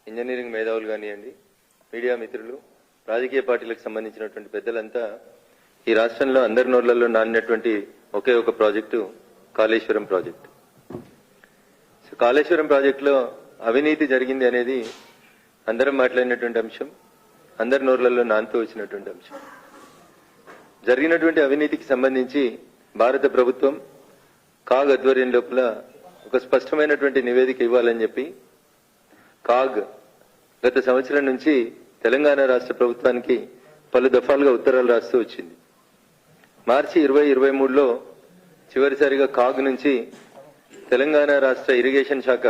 Engineering మేధావులు కానివ్వండి, media మిత్రులు, రాజకీయ పార్టీలకు సంబంధించినటువంటి పెద్దలంతా ఈ రాష్ట్రంలో అందరి నోళ్లలో నానినటువంటి ఒకే ఒక ప్రాజెక్టు కాళేశ్వరం ప్రాజెక్టు. కాళేశ్వరం ప్రాజెక్టులో అవినీతి జరిగింది అనేది అందరం మాట్లాడినటువంటి అంశం, అందరి నోర్లలో నానుతూ వచ్చినటువంటి అంశం. జరిగినటువంటి అవినీతికి సంబంధించి భారత ప్రభుత్వం కాగ్ ఆధ్వర్యం లోపల ఒక స్పష్టమైనటువంటి నివేదిక ఇవ్వాలని చెప్పి కాగ్ గత సంవత్సరం నుంచి తెలంగాణ రాష్ట్ర ప్రభుత్వానికి పలు దఫాలుగా ఉత్తరాలు రాస్తూ వచ్చింది. మార్చి 2023లో చివరిసారిగా కాగ్ నుంచి తెలంగాణ రాష్ట్ర ఇరిగేషన్ శాఖ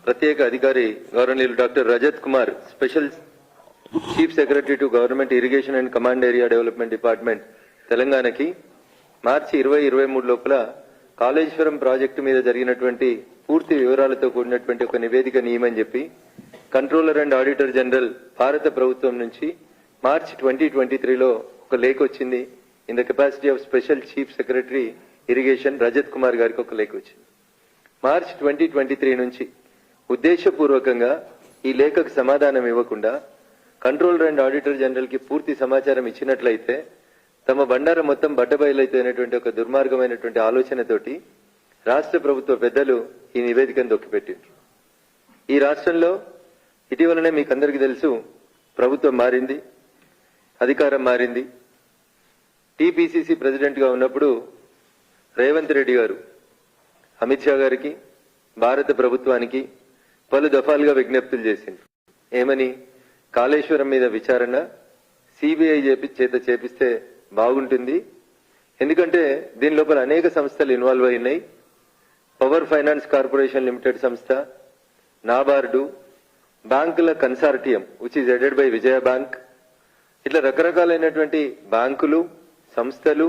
ప్రత్యేక అధికారి governor doctor Rajat Kumar, special chief secretary to government irrigation and command area development department తెలంగాణకి మార్చి 2023 లోపల కాళేశ్వరం ప్రాజెక్టు మీద జరిగినటువంటి పూర్తి వివరాలతో కూడినటువంటి ఒక నివేదిక నియమని చెప్పి కంట్రోలర్ అండ్ ఆడిటర్ జనరల్ భారత ప్రభుత్వం నుంచి మార్చి 2023లో ఒక లేఖ వచ్చింది. In the capacity of special chief secretary irrigation Rajat Kumar గారికి ఒక లేఖ వచ్చింది. మార్చి 2023 నుంచి ఉద్దేశపూర్వకంగా ఈ లేఖకు సమాధానం ఇవ్వకుండా కంట్రోలర్ అండ్ ఆడిటర్ జనరల్ కి పూర్తి సమాచారం ఇచ్చినట్లయితే తమ బండారం మొత్తం బట్టబయలైతేనేటువంటి ఒక దుర్మార్గమైనటువంటి ఆలోచనతోటి రాష్ట్ర ప్రభుత్వ పెద్దలు ఈ నివేదికను దొక్కిపెట్టిండ్రు. ఈ రాష్ట్రంలో ఇటీవలనే మీకు అందరికీ తెలుసు, ప్రభుత్వం మారింది, అధికారం మారింది. టీపీసీసీ ప్రెసిడెంట్ గా ఉన్నప్పుడు రేవంత్ రెడ్డి గారు అమిత్ షా గారికి, భారత ప్రభుత్వానికి పలు దఫాలుగా విజ్ఞప్తులు చేసిండ్రు. ఏమని? కాళేశ్వరం మీద విచారణ సిబిఐ చేత చేపిస్తే బాగుంటుంది, ఎందుకంటే దీని లోపల అనేక సంస్థలు ఇన్వాల్వ్ అయినాయి. పవర్ ఫైనాన్స్ కార్పొరేషన్ లిమిటెడ్ సంస్థ, నాబార్డు, బ్యాంకుల consortium which is headed by Vijaya bank, ఇట్లా రకరకాలైనటువంటి బ్యాంకులు, సంస్థలు,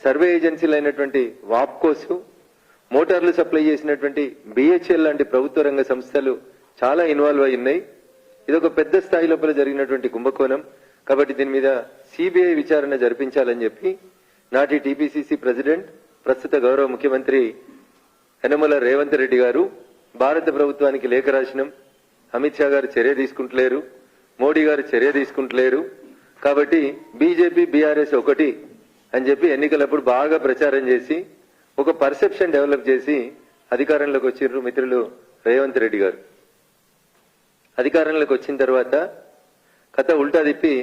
సర్వే ఏజెన్సీలు అయినటువంటి వాప్కోస్, మోటార్లు సప్లై చేసినటువంటి బిహెచ్ఎల్ లాంటి ప్రభుత్వ రంగ సంస్థలు చాలా ఇన్వాల్వ్ అయి ఉన్నాయి. ఇదొక పెద్ద స్థాయి లోపల జరిగినటువంటి కుంభకోణం. కాబట్టి దీని మీద సిబిఐ విచారణ జరిపించాలని చెప్పి నాటి టీపీసీసీ ప్రెసిడెంట్, ప్రస్తుత గౌరవ ముఖ్యమంత్రి యనమల రేవంత్ రెడ్డి గారు భారత ప్రభుత్వానికి లేఖ రాసినాం. అమిత్ షా గారు చర్య తీసుకుంటలేరు, మోడీ గారు చర్య తీసుకుంటలేరు, కాబట్టి బీజేపీ బీఆర్ఎస్ ఒకటి అని చెప్పి ఎన్నికలప్పుడు బాగా ప్రచారం చేసి ఒక పర్సెప్షన్ డెవలప్ చేసి అధికారంలోకి వచ్చిర్రు మిత్రులు రేవంత్ రెడ్డి గారు. అధికారంలోకి వచ్చిన తర్వాత కథ ఉల్టా తిప్పి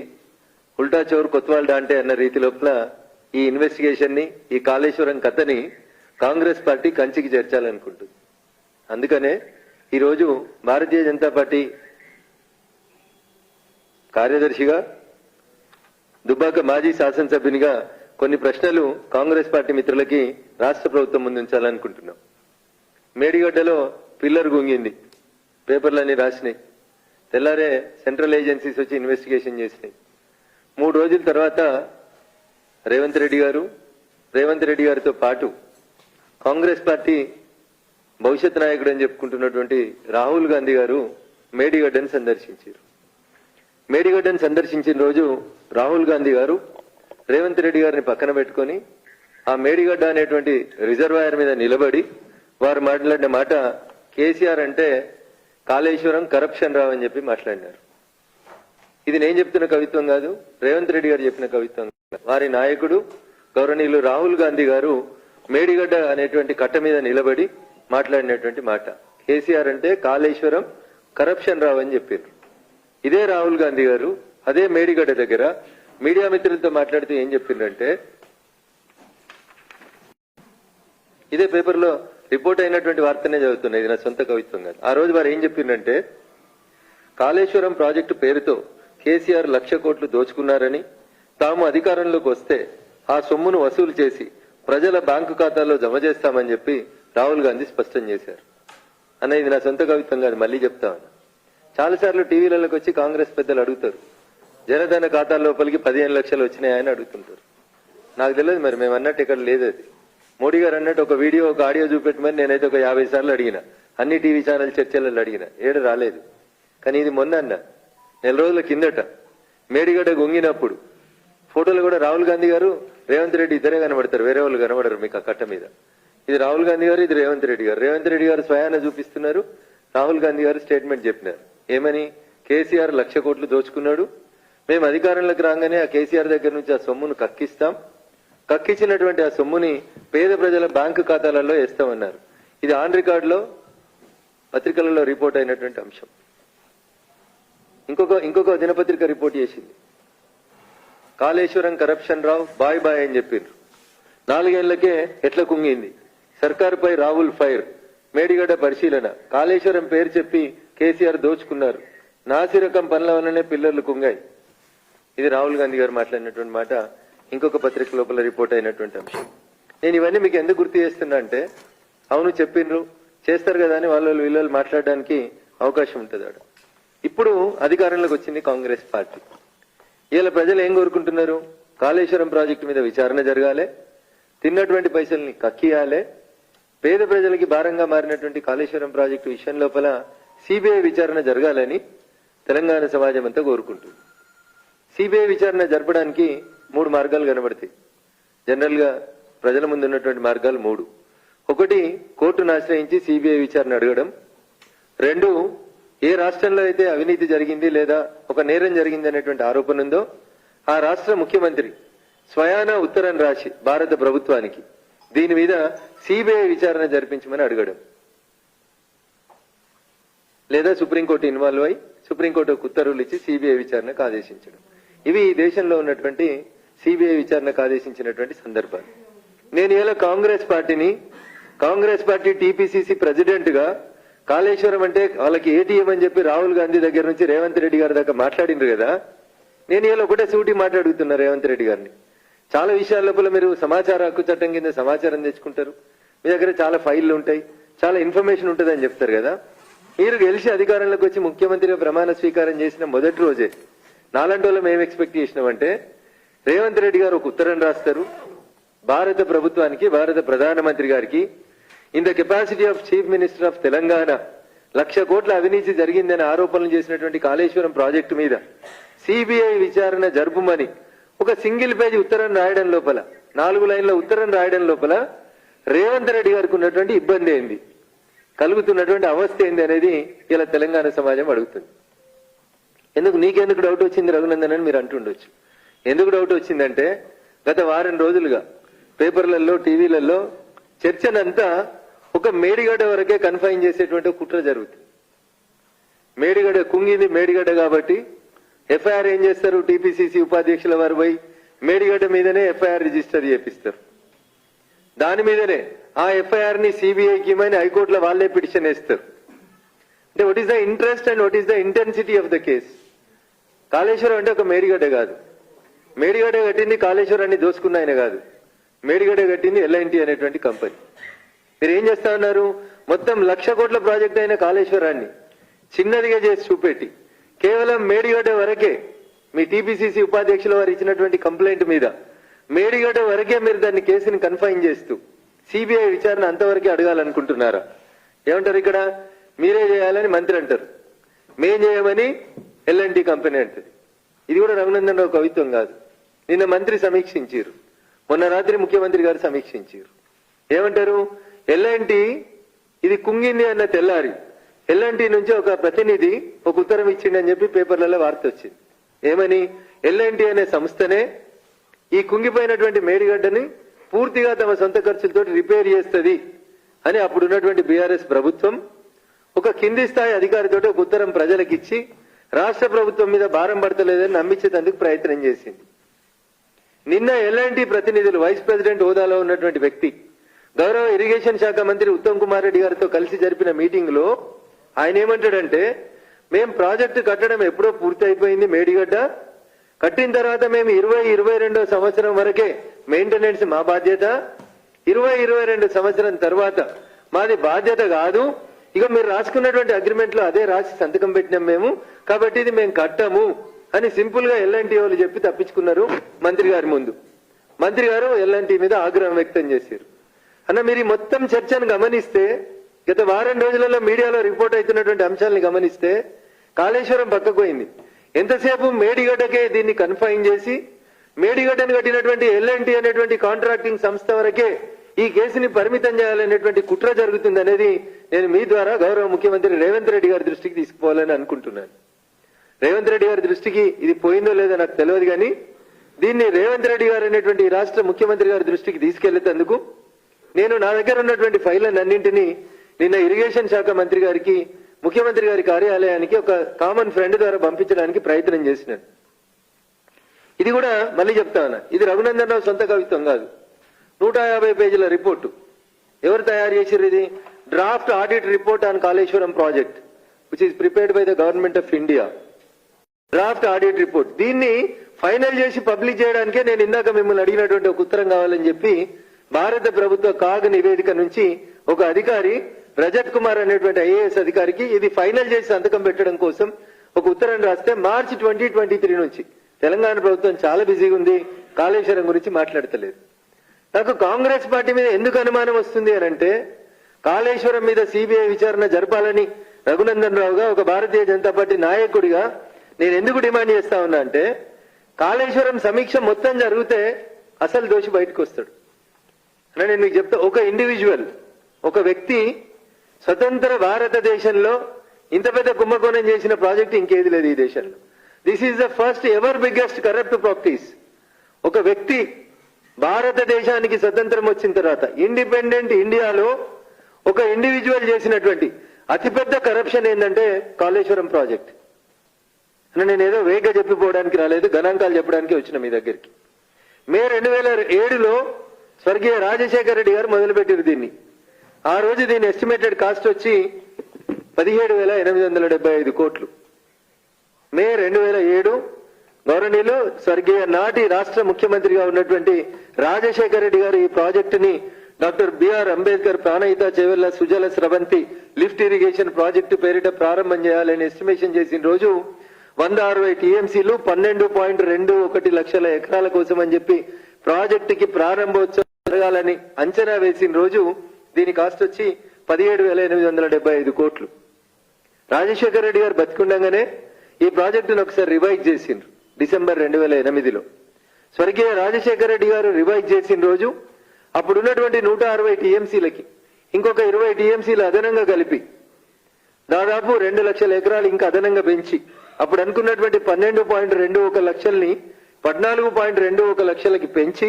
ఉల్టా చోరు కొత్వాల్ డాంటే అన్న రీతి లోపల ఈ ఇన్వెస్టిగేషన్ ని, ఈ కాళేశ్వరం కథని కాంగ్రెస్ పార్టీ కంచికి చేర్చాలనుకుంటుంది. అందుకనే ఈరోజు భారతీయ జనతా పార్టీ కార్యదర్శిగా, దుబ్బాక మాజీ శాసనసభ్యునిగా కొన్ని ప్రశ్నలు కాంగ్రెస్ పార్టీ మిత్రులకి రాష్ట్ర ప్రభుత్వం ముందుంచాలనుకుంటున్నాం. మేడిగడ్డలో పిల్లర్ గుంగింది, పేపర్లన్నీ రాసినాయి. తెల్లారే సెంట్రల్ ఏజెన్సీస్ వచ్చి ఇన్వెస్టిగేషన్ చేసినాయి. 3 రోజుల తర్వాత రేవంత్ రెడ్డి గారితో పాటు కాంగ్రెస్ పార్టీ భవిష్యత్ నాయకుడు అని చెప్పుకుంటున్నటువంటి రాహుల్ గాంధీ గారు మేడిగడ్డను సందర్శించారు. మేడిగడ్డను సందర్శించిన రోజు రాహుల్ గాంధీ గారు రేవంత్ రెడ్డి గారిని పక్కన పెట్టుకొని ఆ మేడిగడ్డ అనేటువంటి రిజర్వాయర్ మీద నిలబడి వారు మాట్లాడిన మాట, కేసీఆర్ అంటే కాళేశ్వరం కరప్షన్ రావని చెప్పి మాట్లాడినారు. ఇది నేను చెప్తున్న కవిత్వం కాదు, రేవంత్ రెడ్డి గారు చెప్పిన కవిత్వం. వారి నాయకుడు గౌరవనీయులు రాహుల్ గాంధీ గారు మేడిగడ్డ అనేటువంటి కట్ట మీద నిలబడి మాట్లాడినటువంటి మాట, కేసీఆర్ అంటే కాళేశ్వరం కరప్షన్ రావని చెప్పారు. ఇదే రాహుల్ గాంధీ గారు అదే మేడిగడ్డ దగ్గర మీడియా మిత్రులతో మాట్లాడుతూ ఏం చెప్పిందంటే, ఇదే పేపర్లో రిపోర్ట్ అయినటువంటి వార్తనే చదువుతున్నా, ఇది నా సొంత కవిత్వం కాదు. ఆ రోజు వారు ఏం చెప్పిందంటే, కాళేశ్వరం ప్రాజెక్టు పేరుతో కేసీఆర్ 1,00,000 కోట్లు దోచుకున్నారని, తాము అధికారంలోకి వస్తే ఆ సొమ్మును వసూలు చేసి ప్రజల బ్యాంకు ఖాతాల్లో జమ చేస్తామని చెప్పి రాహుల్ గాంధీ స్పష్టం చేశారు. అన్న ఇది నా సొంత కవిత్వం కాదు, మళ్ళీ చెప్తామని. చాలాసార్లు టీవీలలోకి వచ్చి కాంగ్రెస్ పెద్దలు అడుగుతారు, జనధన ఖాతాల లోపలికి 15 లక్షలు వచ్చినాయని అడుగుతుంటారు. నాకు తెలియదు మరి, మేము అన్నట్టు ఇక్కడ లేదు. అది మోడీ గారు అన్నట్టు ఒక వీడియో, ఒక ఆడియో చూపెట్టమని నేనైతే ఒక 50 సార్లు అడిగిన, అన్ని టీవీ ఛానల్ చర్చలలో అడిగిన, ఏడు రాలేదు. కానీ ఇది మొన్న అన్న, 4 రోజుల కిందట మేడిగడ్డ గొంగినప్పుడు ఫోటోలు కూడా రాహుల్ గాంధీ గారు, రేవంత్ రెడ్డి ఇద్దరే కనబడతారు, వేరే వాళ్ళు కనబడరు మీకు ఆ కట్ట మీద. ఇది రాహుల్ గాంధీ గారు, ఇది రేవంత్ రెడ్డి గారు. రేవంత్ రెడ్డి గారు స్వయాన చూపిస్తున్నారు, రాహుల్ గాంధీ గారు స్టేట్మెంట్ చెప్పినారు. ఏమని? కేసీఆర్ 1,00,000 కోట్లు దోచుకున్నాడు, మేము అధికారంలోకి రాగానే ఆ కేసీఆర్ దగ్గర నుంచి ఆ సొమ్మును కక్కిస్తాం, కక్కించినటువంటి ఆ సొమ్ముని పేద ప్రజల బ్యాంకు ఖాతాలలో వేస్తామన్నారు. ఇది ఆన్ రికార్డులో పత్రికలలో రిపోర్ట్ అయినటువంటి అంశం. ఇంకొక దినపత్రిక రిపోర్ట్ చేసింది, కాళేశ్వరం కరప్షన్ రావు బాయ్ బాయ్ అని చెప్పిండ్రు. 4 ఏళ్లకే ఎట్లా కుంగింది. సర్కారుపై రాహుల్ ఫైర్, మేడిగడ్డ పరిశీలన, కాళేశ్వరం పేరు చెప్పి కేసీఆర్ దోచుకున్నారు, నాసిరకం పనుల వల్లనే పిల్లర్లు కుంగాయి. ఇది రాహుల్ గాంధీ గారు మాట్లాడినటువంటి మాట ఇంకొక పత్రిక లోపల రిపోర్ట్ అయినటువంటి అంశం. నేను ఇవన్నీ మీకు ఎందుకు గుర్తు చేస్తున్నా అంటే, అవును చెప్పిండ్రు చేస్తారు కదా అని వాళ్ళు వీళ్ళు మాట్లాడడానికి అవకాశం ఉంటుంది. ఇప్పుడు అధికారంలోకి వచ్చింది కాంగ్రెస్ పార్టీ. ఇలా ప్రజలు ఏం కోరుకుంటున్నారు? కాళేశ్వరం ప్రాజెక్టు మీద విచారణ జరగాలి, తిన్నటువంటి పైసల్ని కక్కియాలి, పేద ప్రజలకి భారంగా మారినటువంటి కాళేశ్వరం ప్రాజెక్టు విషయం లోపల సిబిఐ విచారణ జరగాలని తెలంగాణ సమాజం అంతా కోరుకుంటుంది. సిబిఐ విచారణ జరపడానికి 3 మార్గాలు కనబడతాయి. జనరల్ గా ప్రజల ముందు ఉన్నటువంటి మార్గాలు 3. 1, కోర్టును ఆశ్రయించి సిబిఐ విచారణ అడగడం. 2, ఏ రాష్ట్రంలో అయితే అవినీతి జరిగింది లేదా ఒక నేరం జరిగింది అనేటువంటి ఆరోపణ ఉందో ఆ రాష్ట్ర ముఖ్యమంత్రి స్వయాన ఉత్తరం రాసి భారత ప్రభుత్వానికి దీని మీద సిబిఐ విచారణ జరిపించమని అడగడం, లేదా సుప్రీంకోర్టు ఇన్వాల్వ్ అయి సుప్రీంకోర్టు ఉత్తర్వులు ఇచ్చి సిబిఐ విచారణకు ఆదేశించడం. ఇవి ఈ దేశంలో ఉన్నటువంటి సిబిఐ విచారణకు ఆదేశించినటువంటి సందర్భాలు. నేను ఇలా కాంగ్రెస్ పార్టీ టీపీసీసీ ప్రెసిడెంట్ గా కాళేశ్వరం అంటే వాళ్ళకి ఏటీఎం అని చెప్పి రాహుల్ గాంధీ దగ్గర నుంచి రేవంత్ రెడ్డి గారి దాకా మాట్లాడినారు కదా. నేను ఇలా ఒకటే సూటి మాట్లాడుతున్నా రేవంత్ రెడ్డి గారిని. చాలా విషయాల లోపల మీరు సమాచార హక్కు చట్టం కింద సమాచారం తెచ్చుకుంటారు, మీ దగ్గర చాలా ఫైళ్లు ఉంటాయి, చాలా ఇన్ఫర్మేషన్ ఉంటుంది అని చెప్తారు కదా. మీరు గెలిచి అధికారంలోకి వచ్చి ముఖ్యమంత్రిగా ప్రమాణ స్వీకారం చేసిన మొదటి రోజే నాలాంటి వాళ్ళం ఏం ఎక్స్పెక్ట్ చేసినామంటే, రేవంత్ రెడ్డి గారు ఒక ఉత్తరం రాస్తారు భారత ప్రభుత్వానికి, భారత ప్రధానమంత్రి గారికి, in the capacity of chief minister of Telangana 1,00,000 కోట్ల అవినీతి జరిగిందని ఆరోపణలు చేసినటువంటి కాళేశ్వరం ప్రాజెక్టు మీద సిబిఐ విచారణ జరుపుమని ఒక సింగిల్ పేజీ ఉత్తరం రాయడం లోపల, 4 లైన్ల ఉత్తరం రాయడం లోపల రేవంత్ రెడ్డి గారికి ఉన్నటువంటి ఇబ్బంది ఏంది, కలుగుతున్నటువంటి అవస్థ ఏంది అనేది ఇలా తెలంగాణ సమాజం అడుగుతుంది. నీకెందుకు డౌట్ వచ్చింది రఘునందన్ అని మీరు అంటుండొచ్చు. ఎందుకు డౌట్ వచ్చిందంటే, గత వారం రోజులుగా పేపర్లలో టీవీలలో చర్చనంతా ఒక మేడిగడ్డ వరకే కన్ఫైన్ చేసేటువంటి కుట్ర జరుగుతుంది. మేడిగడ్డ కుంగింది మేడిగడ్డ కాబట్టి ఎఫ్ఐఆర్ ఏం చేస్తారు, టీపీసీసీ ఉపాధ్యక్షుల వారు పోయి మేడిగడ్డ మీదనే ఎఫ్ఐఆర్ రిజిస్టర్ చేపిస్తారు. దాని మీదనే ఆ ఎఫ్ఐఆర్ ని సిబిఐకి ఇమ్మని హైకోర్టులో వాళ్లే పిటిషన్ వేస్తారు. అంటే what is the interest and what is the intensity of the case. Kaleshwaram అంటే ఒక మేడిగడ్డ కాదు, మేడిగడ్డ కట్టింది కాళేశ్వరాన్ని దోసుకున్న ఆయన కాదు, మేడిగడ్డ కట్టింది ఎల్ఐన్టీ అనేటువంటి కంపెనీ. మీరు ఏం చేస్తా ఉన్నారు, మొత్తం 1,00,000 కోట్ల ప్రాజెక్ట్ అయిన కాళేశ్వరాన్ని చిన్నదిగా చేసి చూపెట్టి కేవలం మేడిగడ్డ వరకే మీ టీపీసీసీ ఉపాధ్యక్షుల వారు ఇచ్చినటువంటి కంప్లైంట్ మీద మేడిగడ్డ వరకే మీరు దాన్ని కేసుని కన్ఫైన్ చేస్తూ సిబిఐ విచారణ అంతవరకే అడగాలనుకుంటున్నారా? ఏమంటారు ఇక్కడ, మీరే చేయాలని మంత్రి అంటారు, మేం చేయమని ఎల్ఎన్టీ కంపెనీ అంటది. ఇది కూడా రఘునందన్ రావు కవిత్వం కాదు. నిన్న మంత్రి సమీక్షించారు, మొన్న రాత్రి ముఖ్యమంత్రి గారు సమీక్షించారు. ఏమంటారు, ఎల్ఎన్టీ ఇది కుంగింది అన్న తెల్లారి ఎల్ఎన్టీ నుంచి ఒక ప్రతినిధి ఒక ఉత్తరం ఇచ్చిండని చెప్పి పేపర్లలో వార్త వచ్చింది. ఏమని, ఎల్ఎన్టీ అనే సంస్థనే ఈ కుంగిపోయినటువంటి మేడిగడ్డని పూర్తిగా తమ సొంత ఖర్చులతో రిపేర్ చేస్తుంది అని అప్పుడున్నటువంటి బీఆర్ఎస్ ప్రభుత్వం ఒక కింది స్థాయి అధికారితో ఒక ఉత్తరం ప్రజలకిచ్చి రాష్ట్ర ప్రభుత్వం మీద భారం పడతలేదని నమ్మించేందుకు ప్రయత్నం చేసింది. నిన్న ఎల్ఎన్టీ ప్రతినిధులు వైస్ ప్రెసిడెంట్ హోదాలో ఉన్నటువంటి వ్యక్తి గౌరవ ఇరిగేషన్ శాఖ మంత్రి ఉత్తమ్ కుమార్ రెడ్డి గారితో కలిసి జరిపిన మీటింగ్ లో ఆయన ఏమంటాడంటే, మేం ప్రాజెక్టు కట్టడం ఎప్పుడో పూర్తి అయిపోయింది, మేడిగడ్డ కట్టిన తర్వాత మేము 2022 సంవత్సరం వరకే మెయింటెనెన్స్ మా బాధ్యత, 2022 సంవత్సరం తర్వాత మాది బాధ్యత కాదు, ఇక మీరు రాసుకున్నటువంటి అగ్రిమెంట్ లో అదే రాసి సంతకం పెట్టినాం మేము, కాబట్టి ఇది మేము కట్టము అని సింపుల్ గా ఎల్ఎన్టీ వాళ్ళు చెప్పి తప్పించుకున్నారు మంత్రి గారి ముందు. మంత్రి గారు ఎల్ఎన్టీ మీద ఆగ్రహం వ్యక్తం చేశారు. అన్న మీరు ఈ మొత్తం చర్చను గమనిస్తే, గత వారం రోజులలో మీడియాలో రిపోర్ట్ అవుతున్నటువంటి అంశాలను గమనిస్తే కాళేశ్వరం పక్కకు పోయింది. ఎంతసేపు మేడిగడ్డకే దీన్ని కన్ఫైన్ చేసి మేడిగడ్డను కట్టినటువంటి ఎల్ఎన్టీ అనేటువంటి కాంట్రాక్టింగ్ సంస్థ వరకే ఈ కేసుని పరిమితం చేయాలనేటువంటి కుట్ర జరుగుతుంది అనేది నేను మీ ద్వారా గౌరవ ముఖ్యమంత్రి రేవంత్ రెడ్డి గారి దృష్టికి తీసుకుపోవాలని అనుకుంటున్నాను. రేవంత్ రెడ్డి గారి దృష్టికి ఇది పోయిందో లేదో నాకు తెలియదు, కానీ దీన్ని రేవంత్ రెడ్డి గారు అనేటువంటి రాష్ట్ర ముఖ్యమంత్రి గారి దృష్టికి తీసుకెళ్లేందుకు నేను నా దగ్గర ఉన్నటువంటి ఫైళ్లన్నింటినీ నిన్న ఇరిగేషన్ శాఖ మంత్రి గారికి, ముఖ్యమంత్రి గారి కార్యాలయానికి ఒక కామన్ ఫ్రెండ్ ద్వారా పంపించడానికి ప్రయత్నం చేసినాను. ఇది కూడా మళ్ళీ చెప్తా ఉన్నా, ఇది రఘునందన్ రావు సొంత కవిత్వం కాదు. 150 పేజీల రిపోర్టు. ఎవరు తయారు చేశారు? ఇది draft audit report on Kaleshwaram project which is prepared by the government of India. Draft audit report. దీన్ని ఫైనల్ చేసి పబ్లిష్ చేయడానికే నేను ఇందాక మిమ్మల్ని అడిగినటువంటి ఒక ఉత్తరం కావాలని చెప్పి భారత ప్రభుత్వ కాగ్ నివేదిక నుంచి ఒక అధికారి రజత్ కుమార్ అనేటువంటి ఐఏఎస్ అధికారికి ఇది ఫైనల్ చేసి సంతకం పెట్టడం కోసం ఒక ఉత్తరం రాస్తే మార్చి 2023 నుంచి తెలంగాణ ప్రభుత్వం చాలా బిజీగా ఉంది, కాళేశ్వరం గురించి మాట్లాడతలేదు. నాకు కాంగ్రెస్ పార్టీ మీద ఎందుకు అనుమానం వస్తుంది అని అంటే, కాళేశ్వరం మీద సిబిఐ విచారణ జరపాలని రఘునందన్ రావుగా ఒక భారతీయ జనతా పార్టీ నాయకుడిగా నేను ఎందుకు డిమాండ్ చేస్తా ఉన్నా అంటే, కాళేశ్వరం సమీక్ష మొత్తం జరిగితే అసలు దోషి బయటకు వస్తాడు. అని నేను మీకు చెప్తా, ఒక ఇండివిజువల్, ఒక వ్యక్తి స్వతంత్ర భారతదేశంలో ఇంత పెద్ద కుంభకోణం చేసిన ప్రాజెక్ట్ ఇంకేది లేదు ఈ దేశంలో. This is the first ever biggest corrupt practice. ఒక వ్యక్తి భారతదేశానికి స్వతంత్రం వచ్చిన తర్వాత ఇండిపెండెంట్ ఇండియాలో ఒక ఇండివిజువల్ చేసినటువంటి అతిపెద్ద కరప్షన్ ఏంటంటే కాళేశ్వరం ప్రాజెక్ట్. నేను ఏదో వేగంగా చెప్పిపోవడానికి రాలేదు, గణాంకాలు చెప్పడానికి వచ్చిన మీ దగ్గరికి. మే 2007లో స్వర్గీయ రాజశేఖర రెడ్డి గారు మొదలుపెట్టారు దీన్ని. ఆ రోజు దీని ఎస్టిమేటెడ్ కాస్ట్ వచ్చి 17,875 కోట్లు. మే 2007 గౌరవనీయులు స్వర్గీయ నాటి రాష్ట్ర ముఖ్యమంత్రిగా ఉన్నటువంటి రాజశేఖర రెడ్డి గారు ఈ ప్రాజెక్టుని doctor BR Ambedkar Pranahita Chevella Sujala Sravanthi lift irrigation project పేరిట ప్రారంభం చేయాలని ఎస్టిమేషన్ చేసిన రోజు 160 టీఎంసీలు 12.21 లక్షల ఎకరాల కోసం అని చెప్పి ప్రాజెక్టుకి ప్రారంభోత్సవం జరగాలని అంచనా వేసిన రోజు దీని కాస్ట్ వచ్చి 17,875 కోట్లు. రాజశేఖర రెడ్డి గారు బతికుండగానే ఈ ప్రాజెక్టును ఒకసారి రివైజ్ చేసిండ్రు డిసెంబర్ 2008లో. స్వర్గీయ రాజశేఖర రెడ్డి గారు రివైజ్ చేసిన రోజు అప్పుడున్నటువంటి 160 టీఎంసీలకి ఇంకొక 20 టీఎంసీలు అదనంగా కలిపి దాదాపు 2 లక్షల ఎకరాలు ఇంకా అదనంగా పెంచి అప్పుడు అనుకున్నటువంటి 12.21 లక్షల్ని 14.21 లక్షలకి పెంచి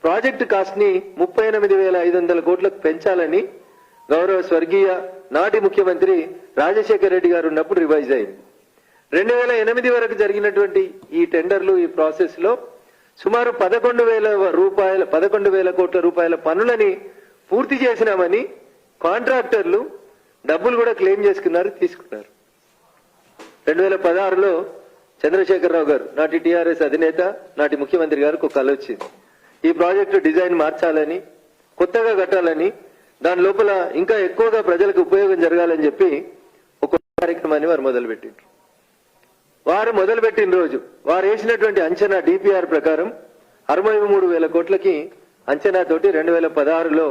ప్రాజెక్టు కాస్ట్ ని 38,500 కోట్లకు పెంచాలని గౌరవ స్వర్గీయ నాటి ముఖ్యమంత్రి రాజశేఖర రెడ్డి గారు ఉన్నప్పుడు రివైజ్ అయింది. 2008 వరకు జరిగినటువంటి ఈ టెండర్లు, ఈ ప్రాసెస్ లో సుమారు 11,000 కోట్ల రూపాయల పనులని పూర్తి చేసినామని కాంట్రాక్టర్లు డబ్బులు కూడా క్లెయిమ్ చేసుకున్నారు, తీసుకున్నారు. 2016లో చంద్రశేఖరరావు గారు నాటి టీఆర్ఎస్ అధినేత, నాటి ముఖ్యమంత్రి గారికి ఒక కల వచ్చింది. ఈ ప్రాజెక్టు డిజైన్ మార్చాలని, కొత్తగా కట్టాలని, దాని లోపల ఇంకా ఎక్కువగా ప్రజలకు ఉపయోగం జరగాలని చెప్పి ఒక కార్యక్రమాన్ని వారు మొదలుపెట్టిండ్రు. వారు మొదలుపెట్టిన రోజు వారు వేసినటువంటి అంచనా డిపిఆర్ ప్రకారం 63,000 కోట్లకి అంచనాతోటి 2016లో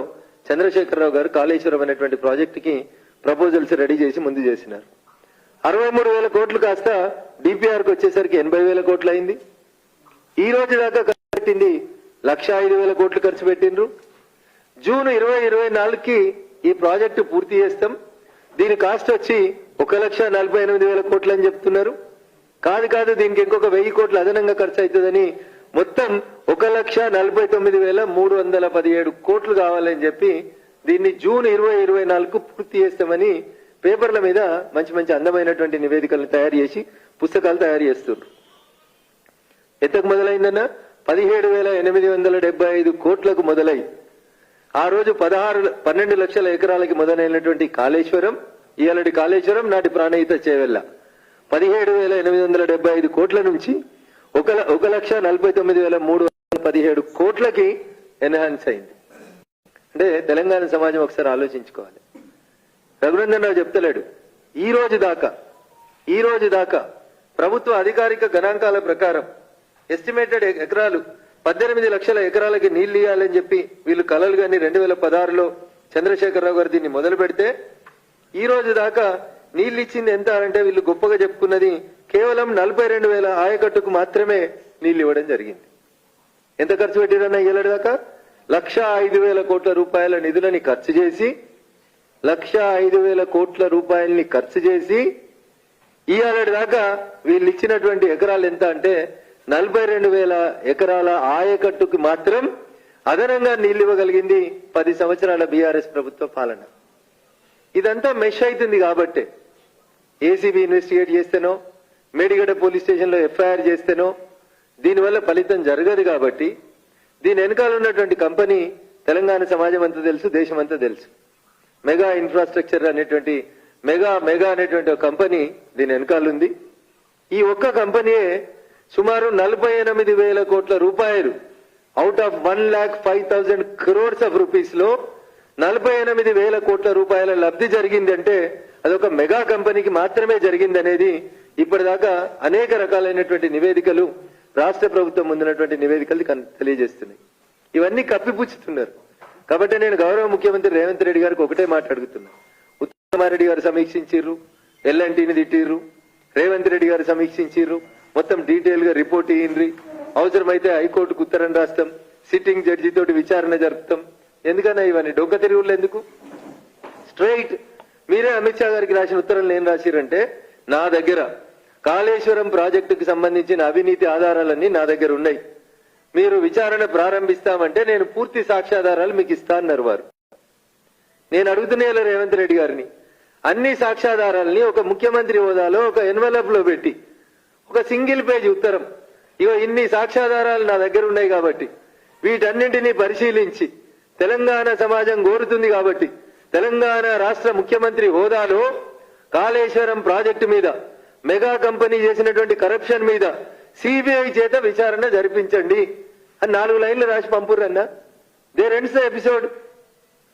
చంద్రశేఖరరావు గారు కాళేశ్వరం అనేటువంటి ప్రాజెక్టుకి ప్రపోజల్స్ రెడీ చేసి ముందు చేసినారు. 63,000 కోట్లు కాస్త డిపిఆర్కి వచ్చేసరికి 80,000 కోట్లు అయింది. ఈ రోజు దాకా ఖర్చు పెట్టింది 105,000 కోట్లు ఖర్చు పెట్టిండ్రు. జూన్ 2024కి ఈ ప్రాజెక్టు పూర్తి చేస్తాం. దీని కాస్ట్ వచ్చి 1,48,000 కోట్లు అని చెప్తున్నారు. కాదు, దీనికి ఇంకొక 1,000 కోట్లు అదనంగా ఖర్చు అవుతుందని మొత్తం 1,49,317 కోట్లు కావాలని చెప్పి దీన్ని జూన్ 2024కు పూర్తి చేస్తామని పేపర్ల మీద మంచి మంచి అందమైనటువంటి నివేదికలను తయారు చేసి పుస్తకాలు తయారు చేస్తున్నారు. ఎంతకు మొదలైందన్న 17,875 కోట్లకు మొదలై ఆ రోజు 12 లక్షల ఎకరాలకి మొదలైనటువంటి కాళేశ్వరం, ఇయాలటి కాళేశ్వరం, నాటి ప్రాణహిత చేవెళ్ల 17,875 కోట్ల నుంచి 1,49,317 కోట్లకి ఎన్హాన్స్ అయింది. అంటే తెలంగాణ సమాజం ఒకసారి ఆలోచించుకోవాలి. రఘునందన్ రావు చెప్తలేడు, ఈ రోజు దాకా ప్రభుత్వ అధికారిక గణాంకాల ప్రకారం ఎస్టిమేటెడ్ ఎకరాలు 18 లక్షల ఎకరాలకి నీళ్లు ఇవ్వాలని చెప్పి వీళ్ళు కలలు గాని 2016లో చంద్రశేఖరరావు గారు దీన్ని మొదలు పెడితే ఈ రోజు దాకా నీళ్లు ఇచ్చింది ఎంత అంటే వీళ్ళు గొప్పగా చెప్పుకున్నది కేవలం 42,000 ఆయకట్టుకు మాత్రమే నీళ్లు ఇవ్వడం జరిగింది. ఎంత ఖర్చు పెట్టిరన్నా ఏళ్ళ దాకా 1,05,000 కోట్ల రూపాయల నిధులని ఖర్చు చేసి 1,05,000 కోట్ల రూపాయల్ని ఖర్చు చేసి ఇవాళ దాకా వీళ్ళు ఇచ్చినటువంటి ఎకరాలు ఎంత అంటే 42,000 ఎకరాల ఆయకట్టుకు మాత్రం అదనంగా నీళ్లు ఇవ్వగలిగింది 10 సంవత్సరాల బీఆర్ఎస్ ప్రభుత్వ పాలన. ఇదంతా మెష్ అవుతుంది కాబట్టి ఏసీబీ ఇన్వెస్టిగేట్ చేస్తేనో మేడిగడ్డ పోలీస్ స్టేషన్ లో ఎఫ్ఐఆర్ చేస్తేనో దీనివల్ల ఫలితం జరగదు. కాబట్టి దీని వెనకాల ఉన్నటువంటి కంపెనీ తెలంగాణ సమాజం అంతా తెలుసు, దేశం అంతా తెలుసు. మెగా ఇన్ఫ్రాస్ట్రక్చర్ అనేటువంటి మెగా అనేటువంటి ఒక కంపెనీ దీని వెనకాల ఉంది. ఈ ఒక్క కంపెనీయే సుమారు 48,000 కోట్ల రూపాయలు out of 1,05,000 crores of rupees లో 48,000 కోట్ల రూపాయల లబ్ధి జరిగింది అంటే అదొక మెగా కంపెనీకి మాత్రమే జరిగింది అనేది ఇప్పటిదాకా అనేక రకాలైనటువంటి నివేదికలు రాష్ట్ర ప్రభుత్వం ముందున్నటువంటి నివేదికలు తెలియజేస్తున్నాయి. ఇవన్నీ కప్పిపుచ్చుతున్నారు. కాబట్టి నేను గౌరవ ముఖ్యమంత్రి రేవంత్ రెడ్డి గారికి ఒకటే మాట్లాడుతున్నా. ఉత్తమారెడ్డి గారు సమీక్షించారు, ఎల్ఎన్టీని తిట్టిర్రు, రేవంత్ రెడ్డి గారు సమీక్షించారు, మొత్తం డీటెయిల్ గా రిపోర్ట్ ఇయ్యండి, అవసరమైతే హైకోర్టుకు ఉత్తరం రాస్తాం, సిట్టింగ్ జడ్జి తోటి విచారణ జరుపుతాం. ఎందుకన్నా ఇవన్నీ డొక్క తిరుగుళ్ళు ఎందుకు? స్ట్రైట్ మీరే అమిత్ షా గారికి రాసిన ఉత్తరంలో ఏం రాసిరంటే, నా దగ్గర కాళేశ్వరం ప్రాజెక్టుకు సంబంధించిన అవినీతి ఆధారాలన్నీ నా దగ్గర ఉన్నాయి, మీరు విచారణ ప్రారంభిస్తామంటే నేను పూర్తి సాక్ష్యాధారాలు మీకు ఇస్తా అన్నారు వారు. నేను అడుగుతున్నా రేవంత్ రెడ్డి గారిని, అన్ని సాక్ష్యాధారాలని ఒక ముఖ్యమంత్రి హోదాలో ఒక ఎన్వలప్ లో పెట్టి ఒక సింగిల్ పేజ్ ఉత్తరం, ఇగో ఇన్ని సాక్ష్యాధారాలు నా దగ్గర ఉన్నాయి కాబట్టి వీటన్నింటినీ పరిశీలించి తెలంగాణ సమాజం కోరుతుంది కాబట్టి తెలంగాణ రాష్ట్ర ముఖ్యమంత్రి హోదాలో కాళేశ్వరం ప్రాజెక్టు మీద మెగా కంపెనీ చేసినటువంటి కరప్షన్ మీద సిబిఐ చేత విచారణ జరిపించండి అని 4 లైన్లు రాసి పంపురన్నా. They ends the episode.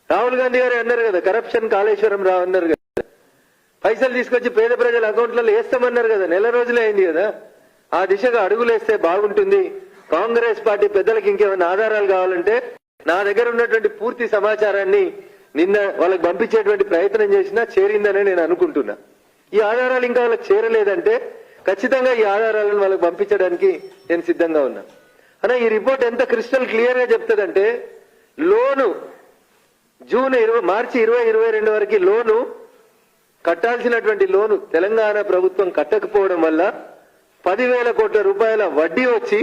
Rahul Gandhi గారు అన్నారు కదా, కరప్షన్ కాళేశ్వరం రా అన్నారు కదా, పైసలు తీసుకొచ్చి పేద ప్రజల అకౌంట్లలో వేస్తామన్నారు కదా, నెల రోజులే అయింది కదా. ఆ దిశగా అడుగులేస్తే బాగుంటుంది. కాంగ్రెస్ పార్టీ పెద్దలకు ఇంకేమైనా ఆధారాలు కావాలంటే నా దగ్గర ఉన్నటువంటి పూర్తి సమాచారాన్ని నిన్న వాళ్ళకి పంపించేటువంటి ప్రయత్నం చేసినా చేరిందని నేను అనుకుంటున్నా. ఈ ఆధారాలు ఇంకా వాళ్ళకి చేరలేదంటే ఖచ్చితంగా ఈ ఆధారాలను వాళ్ళకి పంపించడానికి నేను సిద్ధంగా ఉన్నా. అన్న ఈ రిపోర్ట్ ఎంత క్రిస్టల్ క్లియర్ గా చెప్తుందంటే, లోను మార్చి 2022 వరకు లోను కట్టాల్సినటువంటి లోను తెలంగాణ ప్రభుత్వం కట్టకపోవడం వల్ల 10,000 కోట్ల రూపాయల వడ్డీ వచ్చి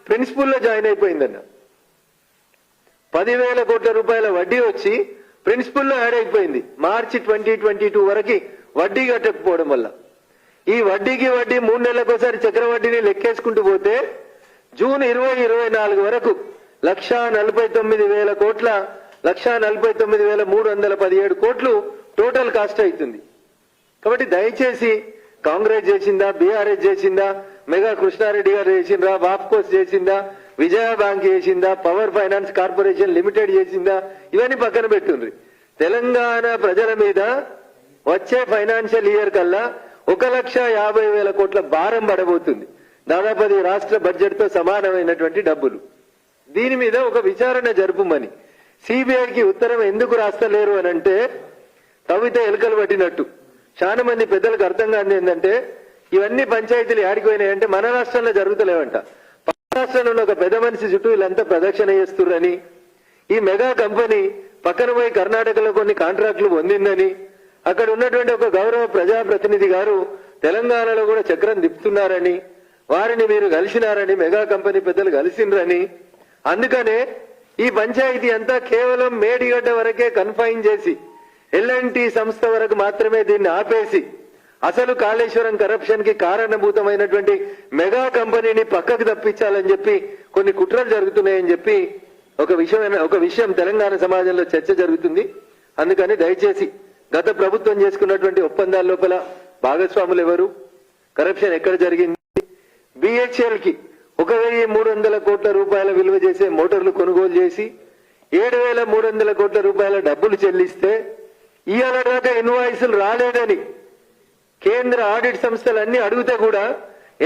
ప్రిన్సిపల్లో జాయిన్ అయిపోయిందన్న. 10,000 కోట్ల రూపాయల వడ్డీ వచ్చి ప్రిన్సిపల్లో యాడ్ అయిపోయింది. మార్చి 2022 వరకు వడ్డీ కట్టకపోవడం వల్ల ఈ వడ్డీకి వడ్డీ 3 నెలలకోసారి చక్రవడ్డీని లెక్కేసుకుంటూ పోతే జూన్ 2024 వరకు 1,49,000 కోట్ల 1,49,317 కోట్లు టోటల్ కాస్ట్ అవుతుంది. కాబట్టి దయచేసి కాంగ్రెస్ చేసిందా, బీఆర్ఎస్ చేసిందా, మెగా కృష్ణారెడ్డి గారు చేసిందా, వాప్కోస్ చేసిందా, విజయ బ్యాంక్ చేసిందా, పవర్ ఫైనాన్స్ కార్పొరేషన్ లిమిటెడ్ చేసిందా, ఇవన్నీ పక్కన పెట్టుండ్రి. తెలంగాణ ప్రజల మీద వచ్చే ఫైనాన్షియల్ ఇయర్ కల్లా 1,50,000 కోట్ల భారం పడబోతుంది. దాదాపు అది రాష్ట్ర బడ్జెట్ తో సమానమైనటువంటి డబ్బులు. దీని మీద ఒక విచారణ జరుపుమని సిబిఐకి ఉత్తరం ఎందుకు రాస్తలేరు అని అంటే తవ్వితే ఎలుకలు పట్టినట్టు. చాలా మంది పెద్దలకు అర్థం కాని ఏంటంటే, ఇవన్నీ పంచాయతీలు ఆడిపోయినాయంటే మన రాష్ట్రంలో జరుగుతలేవంట. రాష్ట్రంలో ఉన్న ఒక పెద్ద మనిషి చుట్టూ వీళ్ళంతా ప్రదక్షిణ చేస్తుర్రని, ఈ మెగా కంపెనీ పక్కన పోయి కర్ణాటకలో కొన్ని కాంట్రాక్టులు పొందిందని, అక్కడ ఉన్నటువంటి ఒక గౌరవ ప్రజాప్రతినిధి గారు తెలంగాణలో కూడా చక్రం తిప్పుతున్నారని, వారిని మీరు కలిసినారని, మెగా కంపెనీ పెద్దలు కలిసిండ్రని, అందుకనే ఈ పంచాయతీ అంతా కేవలం మేడిగడ్డ వరకే కన్ఫైన్ చేసి ఎల్ఎన్టీ సంస్థ వరకు మాత్రమే దీన్ని ఆపేసి అసలు కాళేశ్వరం కరప్షన్ కి కారణభూతమైనటువంటి మెగా కంపెనీని పక్కకు తప్పించాలని చెప్పి కొన్ని కుట్రలు జరుగుతున్నాయని చెప్పి ఒక విషయం తెలంగాణ సమాజంలో చర్చ జరుగుతుంది. అందుకని దయచేసి గత ప్రభుత్వం చేసుకున్నటువంటి ఒప్పందాల లోపల భాగస్వాములు ఎవరు, కరప్షన్ ఎక్కడ జరిగింది, బిహెచ్ఎల్ కి 1,300 కోట్ల రూపాయల విలువ చేసే మోటార్లు కొనుగోలు చేసి 7,300 కోట్ల రూపాయల డబ్బులు చెల్లిస్తే ఇవాళ దాకా ఇన్వాయిస్లు రాలేదని కేంద్ర ఆడిట్ సంస్థలన్నీ అడిగితే కూడా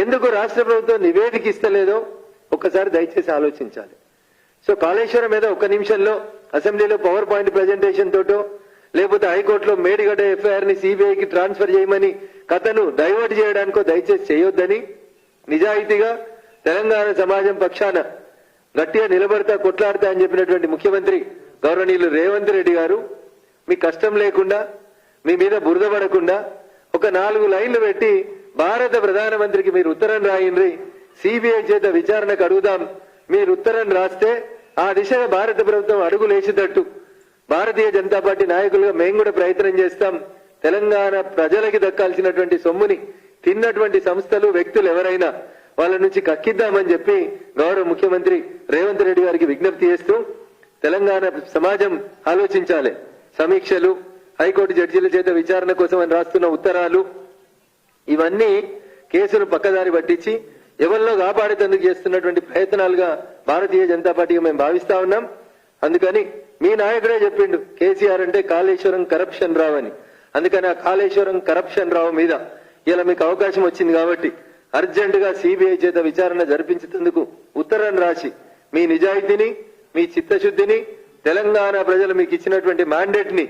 ఎందుకు రాష్ట్ర ప్రభుత్వం నివేదిక ఇస్తలేదో ఒక్కసారి దయచేసి ఆలోచించాలి. సో కాళేశ్వరం మీద 1 నిమిషంలో అసెంబ్లీలో పవర్ పాయింట్ ప్రజెంటేషన్ తోటో లేకపోతే హైకోర్టులో మేడిగడ్డ ఎఫ్ఐఆర్ ని సిబిఐకి ట్రాన్స్ఫర్ చేయమని కథను డైవర్ట్ చేయడానికో దయచేసి చేయొద్దని, నిజాయితీగా తెలంగాణ సమాజం పక్షాన గట్టిగా నిలబడతా కొట్లాడతా అని చెప్పినటువంటి ముఖ్యమంత్రి గౌరవనీయులు రేవంత్ రెడ్డి గారు మీ కష్టం లేకుండా మీ మీద బురద పడకుండా ఒక 4 లైన్లు పెట్టి భారత ప్రధానమంత్రికి మీరు ఉత్తరం రాయండి, సిబిఐ చేత విచారణకు అడుగుదాం. మీరు ఉత్తరం రాస్తే ఆ దిశగా భారత ప్రభుత్వం అడుగులేసేటట్టు భారతీయ జనతా పార్టీ నాయకులుగా మేము కూడా ప్రయత్నం చేస్తాం. తెలంగాణ ప్రజలకి దక్కాల్సినటువంటి సొమ్ముని తిన్నటువంటి సంస్థలు వ్యక్తులు ఎవరైనా వాళ్ళ నుంచి కక్కిద్దామని చెప్పి గౌరవ ముఖ్యమంత్రి రేవంత్ రెడ్డి గారికి విజ్ఞప్తి చేస్తూ తెలంగాణ సమాజం ఆలోచించాలి. సమీక్షలు, హైకోర్టు జడ్జీల చేత విచారణ కోసం అని రాస్తున్న ఉత్తరాలు, ఇవన్నీ కేసును పక్కదారి పట్టించి ఎవరిలో కాపాడేందుకు చేస్తున్నటువంటి ప్రయత్నాలుగా భారతీయ జనతా పార్టీగా మేము భావిస్తా ఉన్నాం. అందుకని మీ నాయకుడే చెప్పిండు కేసీఆర్ అంటే కాళేశ్వరం కరప్షన్ రావు అని. అందుకని ఆ కాళేశ్వరం కరప్షన్ రావు మీద ఇలా మీకు అవకాశం వచ్చింది కాబట్టి అర్జెంటుగా సిబిఐ చేత విచారణ జరిపించేందుకు ఉత్తరం రాసి మీ నిజాయితీని, మీ చిత్తశుద్ధిని, తెలంగాణ ప్రజలు మీకు ఇచ్చినటువంటి మ్యాండేట్ ని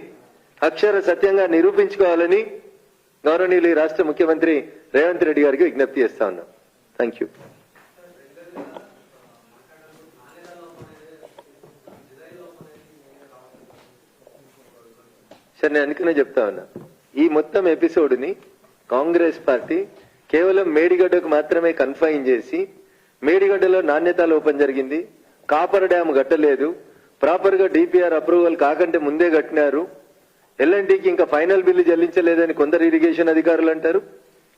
అక్షర సత్యంగా నిరూపించుకోవాలని గౌరవనీయులు రాష్ట్ర ముఖ్యమంత్రి రేవంత్ రెడ్డి గారికి విజ్ఞప్తి చేస్తా ఉన్నాం. Thank you. సార్ నేను అందుకనే చెప్తా ఉన్నా, ఈ మొత్తం ఎపిసోడ్ ని కాంగ్రెస్ పార్టీ కేవలం మేడిగడ్డకు మాత్రమే కన్ఫైన్ చేసి మేడిగడ్డలో నాణ్యత లోపం జరిగింది, కాపర్ డ్యామ్ కట్టలేదు, ప్రాపర్ గా డిపిఆర్ అప్రూవల్ కాకంటే ముందే కట్టినారు, ఎల్ఎన్టీకి ఇంకా ఫైనల్ బిల్లు చెల్లించలేదని కొందరు ఇరిగేషన్ అధికారులు అంటారు.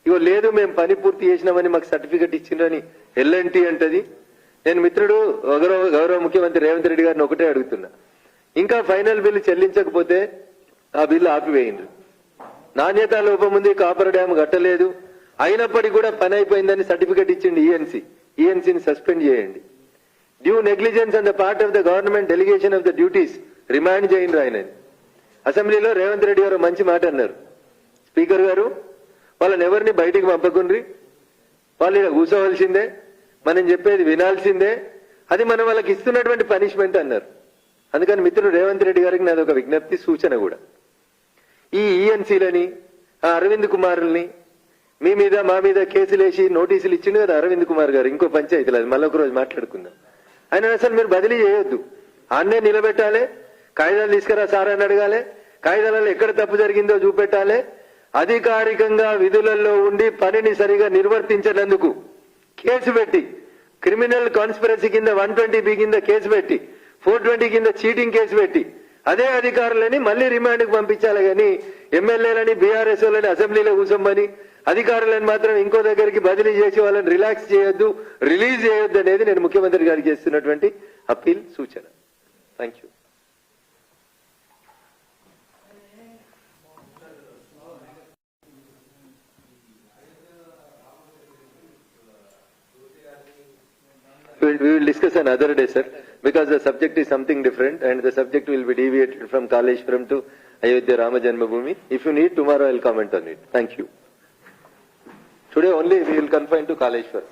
ఇగో లేదు మేము పని పూర్తి చేసినామని మాకు సర్టిఫికెట్ ఇచ్చిండ్రని ఎల్ఎన్టీ అంటది. నేను మిత్రుడు గౌరవ ముఖ్యమంత్రి రేవంత్ రెడ్డి గారిని ఒకటే అడుగుతున్నా, ఇంకా ఫైనల్ బిల్లు చెల్లించకపోతే ఆ బిల్లు ఆపివేయండి. నాణ్యత లోపం ఉంది, కాపర్ డ్యామ్ కట్టలేదు, అయినప్పటికీ కూడా పని అయిపోయిందని సర్టిఫికెట్ ఇచ్చింది ఈఎన్సీని సస్పెండ్ చేయండి. Due negligence on the part of the government delegation of the duties remand చేయండి ఆయన. అసెంబ్లీలో రేవంత్ రెడ్డి గారు మంచి మాట అన్నారు, స్పీకర్ గారు వాళ్ళని ఎవరిని బయటికి పంపకుండ్రి, వాళ్ళు ఇలా కూర్చోవలసిందే, మనం చెప్పేది వినాల్సిందే, అది మనం వాళ్ళకి ఇస్తున్నటువంటి పనిష్మెంట్ అన్నారు. అందుకని మిత్రుడు రేవంత్ రెడ్డి గారికి నాది ఒక విజ్ఞప్తి, సూచన కూడా, ఈ ఈఎన్సీలని ఆ అరవింద్ కుమారుల్ని మీ మీద మా మీద కేసులేసి నోటీసులు ఇచ్చిండు కదా అరవింద్ కుమార్ గారు, ఇంకో పంచాయతీలు, అది మళ్ళీ ఒక రోజు మాట్లాడుకుందాం. ఆయన అసలు మీరు బదిలీ చేయొద్దు, ఆన్నే నిలబెట్టాలి, కాగితాలు తీసుకురా సార్ అని అడగాలి, కాగితాలలో ఎక్కడ తప్పు జరిగిందో చూపెట్టాలి. అధికారికంగా విధులలో ఉండి పనిని సరిగా నిర్వర్తించినందుకు కేసు పెట్టి, క్రిమినల్ కాన్స్పిరసీ కింద 120B కింద కేసు పెట్టి, 420 కింద చీటింగ్ కేసు పెట్టి అదే అధికారులని మళ్లీ రిమాండ్కి పంపించాలి. కానీ ఎమ్మెల్యేలని, బీఆర్ఎస్ వాళ్ళని అసెంబ్లీలో కూర్చోమని అధికారులను మాత్రం ఇంకో దగ్గరికి బదిలీ చేసి వాళ్ళని రిలాక్స్ చేయొద్దు, రిలీజ్ చేయొద్దు అనేది నేను ముఖ్యమంత్రి గారికి చేస్తున్నటువంటి అప్పీల్, సూచన. Thank you. We will discuss another day, sir, because the subject is something different and the subject will be deviated from Kaleshwaram to Ayodhya Rama Janmabhoomi. If you need, tomorrow I will comment on it. Thank you. Today only we will confine to Kaleshwaram.